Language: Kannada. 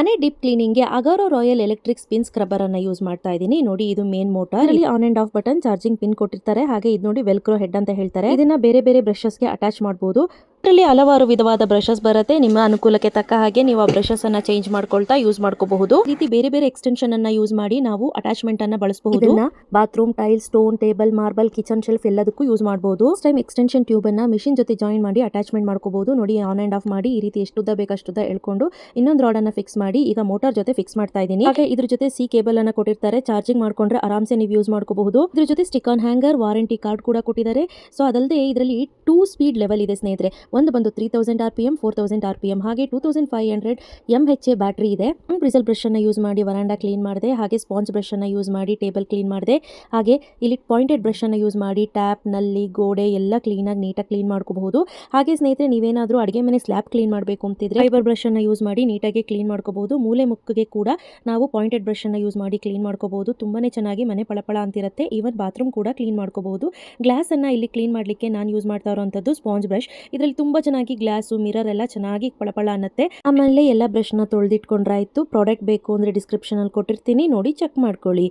ಮನೆ ಡೀಪ್ ಕ್ಲೀನಿಂಗ್ಗೆ Agaro royal electric spin scrubber ಅನ್ನ ಯೂಸ್ ಮಾಡ್ತಾ ಇದ್ದೀನಿ. ನೋಡಿ, ಇದು ಮೇನ್ ಮೋಟಾರ್. ಇಲ್ಲಿ on and off button, charging pin ಕೊಟ್ಟಿರ್ತಾರೆ. ಹಾಗೆ ಇದು ನೋಡಿ ವೆಲ್ಕ್ರೋ ಹೆಡ್ ಅಂತ ಹೇಳ್ತಾರೆ. ಇದನ್ನ ಬೇರೆ ಬೇರೆ ಬ್ರಷಸ್ಗೆ ಅಟ್ಯಾಚ್ ಮಾಡಬಹುದು. ಇದರಲ್ಲಿ ಹಲವಾರು ವಿಧವಾದ ಬ್ರಷಸ್ ಬರುತ್ತೆ. ನಿಮ್ಮ ಅನುಕೂಲಕ್ಕೆ ತಕ್ಕ ಹಾಗೆ ನೀವು ಆ ಬ್ರಷಸ್ ಅನ್ನ ಚೇಂಜ್ ಮಾಡ್ಕೊಳ್ತಾ ಯೂಸ್ ಮಾಡ್ಕೋಬಹುದು. ಈ ರೀತಿ ಬೇರೆ ಬೇರೆ ಎಕ್ಸ್ಟೆನ್ಷನ್ ಅನ್ನ ಯೂಸ್ ಮಾಡಿ ನಾವು ಅಟ್ಯಾಚ್ಮೆಂಟ್ ಅನ್ನ ಬಳಸಬಹುದು. Bathroom tile, stone, table, marble, kitchen shelf ಎಲ್ಲದಕ್ಕೂ ಯೂಸ್ ಮಾಡಬಹುದು. ಟೈಮ್ ಎಕ್ಸ್ಟೆನ್ಷನ್ ಟ್ಯೂಬ್ ಅನ್ನ ಮಿಷಿನ್ ಜೊತೆ ಜಾಯಿನ್ ಮಾಡಿ ಅಟ್ಯಾಚ್ಮೆಂಟ್ ಮಾಡ್ಕೋಬಹುದು. ನೋಡಿ, ಆನ್ ಅಂಡ್ ಆಫ್ ಮಾಡಿ ಈ ರೀತಿ ಎಷ್ಟುದ್ದ ಬೇಕಷ್ಟುದ್ದ ಎಳ್ಕೊಂಡು ಇನ್ನೊಂದು ರಾಡ್ ಅನ್ನ ಫಿಕ್ಸ್ ಮಾಡಿ ಈಗ ಮೋಟಾರ್ ಜೊತೆ ಫಿಕ್ಸ್ ಮಾಡ್ತಾ ಇದ್ದೀನಿ. ಹಾಗೆ ಇದ್ರ ಜೊತೆ ಸಿ ಕೇಬಲ್ ಅನ್ನ ಕೊಟ್ಟಿರ್ತಾರೆ. ಚಾರ್ಜಿಂಗ್ ಮಾಡ್ಕೊಂಡ್ರೆ ಆರಾಮ್ಸೆ ನೀವು ಯೂಸ್ ಮಾಡ್ಕೋಬಹುದು. ಇದ್ರ ಜೊತೆ stick on hanger, warranty card ಕೂಡ ಕೊಟ್ಟಿದ್ದಾರೆ. ಸೊ ಅದಲ್ಲದೆ ಇದರಲ್ಲಿ 2 ಸ್ಪೀಡ್ ಲೆವೆಲ್ ಇದೆ ಸ್ನೇಹಿತರೆ. ಒಂದು ಬಂದು 3000 RPM, 4000 RPM, ಹಾಗೆ 2500 mAh ಬ್ಯಾಟರಿ ಇದೆ. ಬ್ರಿಸಲ್ ಬ್ರಷ್ ಅನ್ನ ಯೂಸ್ ಮಾಡಿ ವರಾಂಡಾ ಕ್ಲೀನ್ ಮಾಡಿದೆ. ಹಾಗೆ ಸ್ಪಾಂಜ್ ಬ್ರಷ್ ಅನ್ನ ಯೂಸ್ ಮಾಡಿ ಟೇಬಲ್ ಕ್ಲೀನ್ ಮಾಡಿದೆ. ಹಾಗೆ ಇಲ್ಲಿ ಪಾಯಿಂಟೆಡ್ ಬ್ರಷ್ ಅನ್ನ ಯೂಸ್ ಮಾಡಿ ಟ್ಯಾಪ್, ನಲ್ಲಿ, ಗೋಡೆ ಎಲ್ಲ ಕ್ಲೀನ್ ಆಗಿ ನೀಟಾಗಿ ಕ್ಲೀನ್ ಮಾಡ್ಕೋಬಹುದು. ಹಾಗೆ ಸ್ನೇಹಿತರೆ, ನೀವೇನಾದ್ರೂ ಅಡಿಗೆ ಮನೆ ಸ್ಲ್ಯಾಬ್ ಕ್ಲೀನ್ ಮಾಡಬೇಕು ಅಂತಿದ್ರೆ ಫೈಬರ್ ಬ್ರಷ್ ಅನ್ನ ಯೂಸ್ ಮಾಡಿ ನೀಟಾಗಿ ಕ್ಲೀನ್ ಮಾಡ್ಕೋಬಹುದು. ಮೂಲೆ ಮುಕ್ಕಿಗೆ ಕೂಡ ನಾವು ಪಾಯಿಂಟೆಡ್ ಬ್ರಷ್ ಅನ್ನ ಯೂಸ್ ಮಾಡಿ ಕ್ಲೀನ್ ಮಾಡ್ಕೋಬಹುದು. ತುಂಬಾನೇ ಚೆನ್ನಾಗಿ ಮನೆ ಪಳಪಳ ಅಂತಿರುತ್ತೆ. ಈವನ್ ಬಾತ್ರೂಮ್ ಕೂಡ ಕ್ಲೀನ್ ಮಾಡ್ಕೋಬಹುದು. ಗ್ಲಾಸ್ ಅನ್ನ ಇಲ್ಲಿ ಕ್ಲೀನ್ ಮಾಡ್ಲಿಕ್ಕೆ ನಾನು ಯೂಸ್ ಮಾಡ್ತಾ ಇರುವಂತದ್ದು ಸ್ಪಾಂಜ್ ಬ್ರಷ್. ಇದರಲ್ಲಿ ತುಂಬಾ ಚೆನ್ನಾಗಿ ಗ್ಲಾಸು, ಮಿರರ್ ಎಲ್ಲ ಚೆನ್ನಾಗಿ ಪಳಪಳ ಅನ್ನತ್ತೆ. ಆಮೇಲೆ ಎಲ್ಲ ಬ್ರಷ್ ನ ತೊಳೆದಿಟ್ಕೊಂಡ್ರಾಯ್ತು. ಪ್ರಾಡಕ್ಟ್ ಬೇಕು ಅಂದ್ರೆ ಡಿಸ್ಕ್ರಿಪ್ಷನ್ ಅಲ್ಲಿ ಕೊಟ್ಟಿರ್ತೀನಿ, ನೋಡಿ ಚೆಕ್ ಮಾಡ್ಕೊಳ್ಳಿ.